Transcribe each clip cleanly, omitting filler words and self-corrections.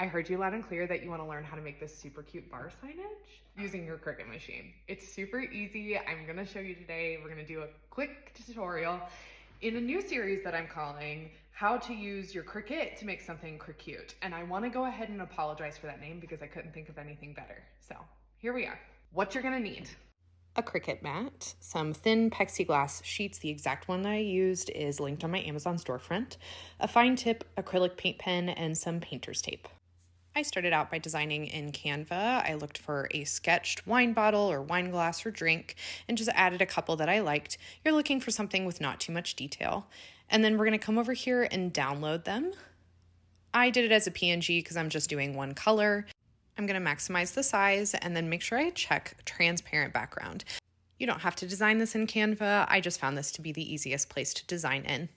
I heard you loud and clear that you want to learn how to make this super cute bar signage using your Cricut machine. It's super easy. I'm going to show you today. We're going to do a quick tutorial in a new series that I'm calling How to Use Your Cricut to Make Something Cricut. And I want to go ahead and apologize for that name because I couldn't think of anything better. So here we are. What you're going to need: a Cricut mat, some thin plexiglass sheets. The exact one that I used is linked on my Amazon storefront, a fine tip acrylic paint pen, and some painter's tape. I started out by designing in Canva. I looked for a sketched wine bottle or wine glass or drink and just added a couple that I liked. You're looking for something with not too much detail. And then we're going to come over here and download them. I did it as a PNG because I'm just doing one color. I'm going to maximize the size and then make sure I check transparent background. You don't have to design this in Canva. I just found this to be the easiest place to design in.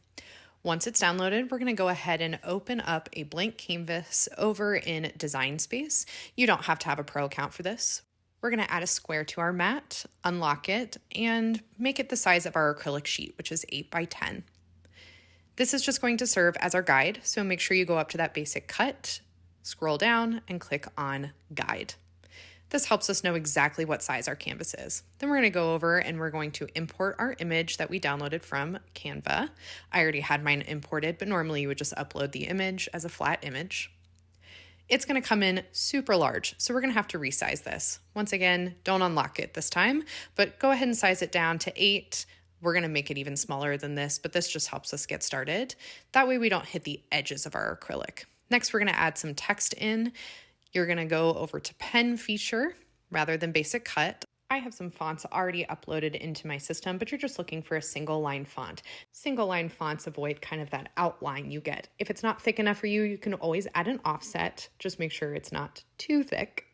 Once it's downloaded, we're going to go ahead and open up a blank canvas over in Design Space. You don't have to have a pro account for this. We're going to add a square to our mat, unlock it, and make it the size of our acrylic sheet, which is 8 by 10. This is just going to serve as our guide, so make sure you go up to that basic cut, scroll down, and click on Guide. This helps us know exactly what size our canvas is. Then we're going to go over and we're going to import our image that we downloaded from Canva. I already had mine imported, but normally you would just upload the image as a flat image. It's going to come in super large, so we're going to have to resize this. Once again, don't unlock it this time, but go ahead and size it down to 8. We're going to make it even smaller than this, but this just helps us get started. That way we don't hit the edges of our acrylic. Next, we're going to add some text in. You're going to go over to pen feature rather than basic cut. I have some fonts already uploaded into my system, but you're just looking for a single line font. Single line fonts avoid kind of that outline you get. If it's not thick enough for you, you can always add an offset. Just make sure it's not too thick.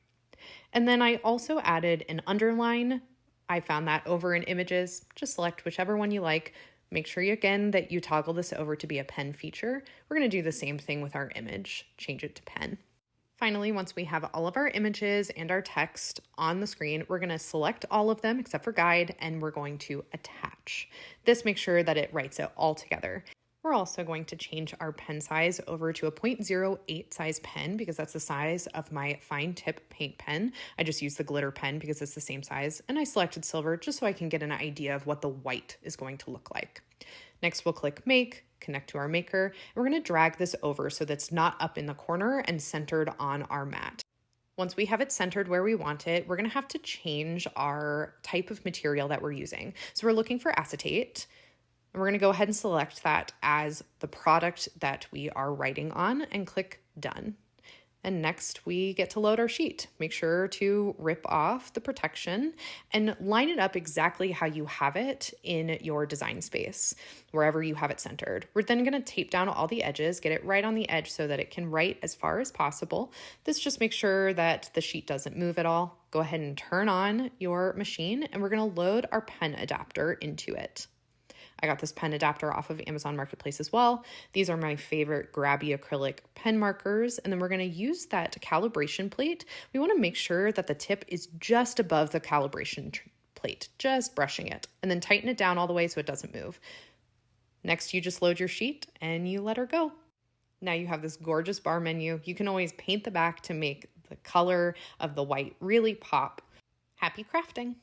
And then I also added an underline. I found that over in images. Just select whichever one you like. Make sure again that you toggle this over to be a pen feature. We're going to do the same thing with our image. Change it to pen. Finally, once we have all of our images and our text on the screen, we're going to select all of them except for guide, and we're going to attach. This makes sure that it writes it all together. We're also going to change our pen size over to a 0.08 size pen because that's the size of my fine tip paint pen. I just used the glitter pen because it's the same size, and I selected silver just so I can get an idea of what the white is going to look like. Next, we'll click Make, connect to our maker, and we're going to drag this over so that's not up in the corner and centered on our mat. Once we have it centered where we want it, we're going to have to change our type of material that we're using. So we're looking for acetate, and we're going to go ahead and select that as the product that we are writing on and click Done. And next we get to load our sheet. Make sure to rip off the protection and line it up exactly how you have it in your design space, wherever you have it centered. We're then going to tape down all the edges, get it right on the edge so that it can write as far as possible. This just makes sure that the sheet doesn't move at all. Go ahead and turn on your machine, and we're going to load our pen adapter into it. I got this pen adapter off of Amazon Marketplace as well. These are my favorite grabby acrylic pen markers. And then we're going to use that calibration plate. We want to make sure that the tip is just above the calibration plate, just brushing it, and then tighten it down all the way so it doesn't move. Next, you just load your sheet and you let her go. Now you have this gorgeous bar menu. You can always paint the back to make the color of the white really pop. Happy crafting!